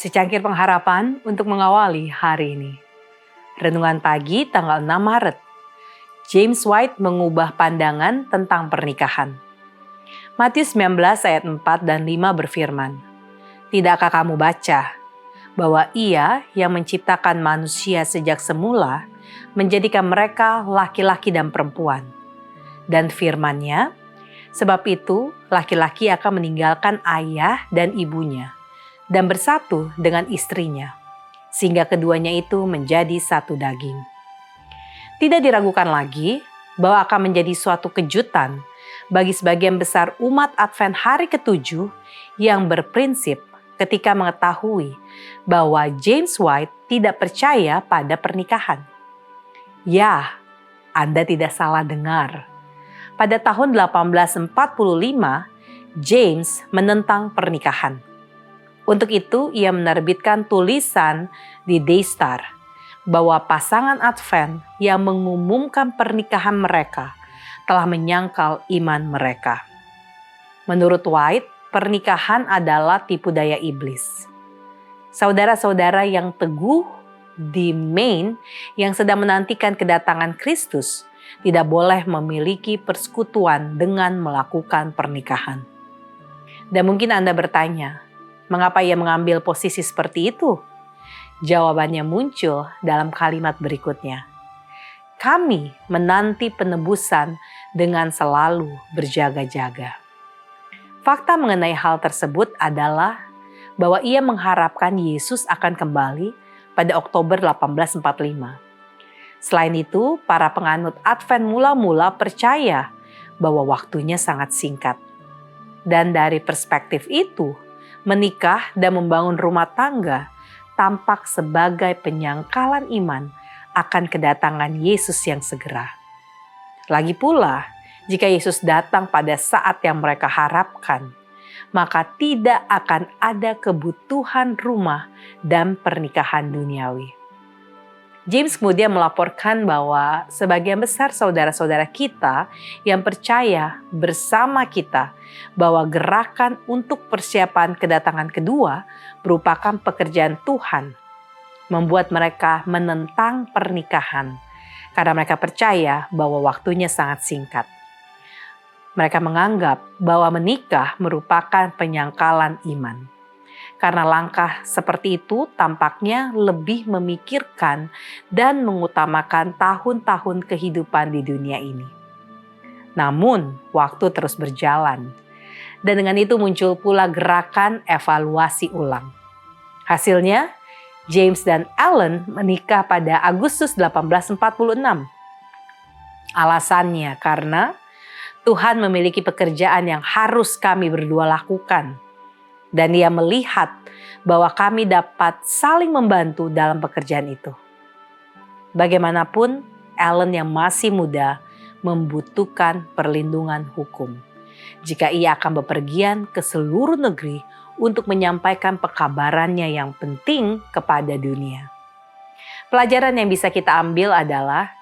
Secangkir pengharapan untuk mengawali hari ini. Renungan pagi tanggal 6 Maret. James White mengubah pandangan tentang pernikahan. Matius 19 ayat 4 dan 5 berfirman, "Tidakkah kamu baca bahwa Ia yang menciptakan manusia sejak semula menjadikan mereka laki-laki dan perempuan? Dan firman-Nya, sebab itu laki-laki akan meninggalkan ayah dan ibunya dan bersatu dengan istrinya, sehingga keduanya itu menjadi satu daging." Tidak diragukan lagi bahwa akan menjadi suatu kejutan bagi sebagian besar umat Advent hari ke-7 yang berprinsip ketika mengetahui bahwa James White tidak percaya pada pernikahan. Ya, Anda tidak salah dengar. Pada tahun 1845, James menentang pernikahan. Untuk itu, ia menerbitkan tulisan di Daystar bahwa pasangan Advent yang mengumumkan pernikahan mereka telah menyangkal iman mereka. Menurut White, pernikahan adalah tipu daya iblis. Saudara-saudara yang teguh di Maine yang sedang menantikan kedatangan Kristus tidak boleh memiliki persekutuan dengan melakukan pernikahan. Dan mungkin Anda bertanya, mengapa ia mengambil posisi seperti itu? Jawabannya muncul dalam kalimat berikutnya. Kami menanti penebusan dengan selalu berjaga-jaga. Fakta mengenai hal tersebut adalah bahwa ia mengharapkan Yesus akan kembali pada Oktober 1845. Selain itu, para penganut Advent mula-mula percaya bahwa waktunya sangat singkat. Dan dari perspektif itu, menikah dan membangun rumah tangga tampak sebagai penyangkalan iman akan kedatangan Yesus yang segera. Lagi pula, jika Yesus datang pada saat yang mereka harapkan, maka tidak akan ada kebutuhan rumah dan pernikahan duniawi. James kemudian melaporkan bahwa sebagian besar saudara-saudara kita yang percaya bersama kita bahwa gerakan untuk persiapan kedatangan kedua merupakan pekerjaan Tuhan, membuat mereka menentang pernikahan karena mereka percaya bahwa waktunya sangat singkat. Mereka menganggap bahwa menikah merupakan penyangkalan iman. Karena langkah seperti itu tampaknya lebih memikirkan dan mengutamakan tahun-tahun kehidupan di dunia ini. Namun, waktu terus berjalan. Dan dengan itu muncul pula gerakan evaluasi ulang. Hasilnya, James dan Ellen menikah pada Agustus 1846. Alasannya karena Tuhan memiliki pekerjaan yang harus kami berdua lakukan. Dan Ia melihat bahwa kami dapat saling membantu dalam pekerjaan itu. Bagaimanapun, Ellen yang masih muda membutuhkan perlindungan hukum. Jika ia akan bepergian ke seluruh negeri untuk menyampaikan pekabarannya yang penting kepada dunia. Pelajaran yang bisa kita ambil adalah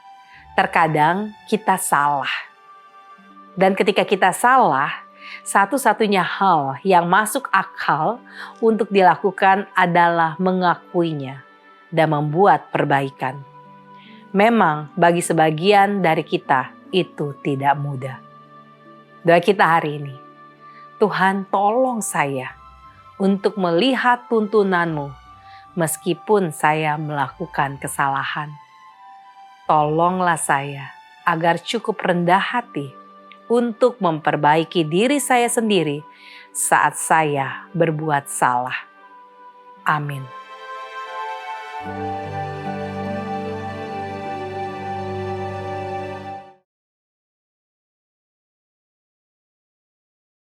terkadang kita salah. Dan ketika kita salah, satu-satunya hal yang masuk akal untuk dilakukan adalah mengakuinya dan membuat perbaikan. Memang bagi sebagian dari kita itu tidak mudah. Doa kita hari ini, Tuhan tolong saya untuk melihat tuntunan-Mu meskipun saya melakukan kesalahan. Tolonglah saya agar cukup rendah hati untuk memperbaiki diri saya sendiri saat saya berbuat salah. Amin.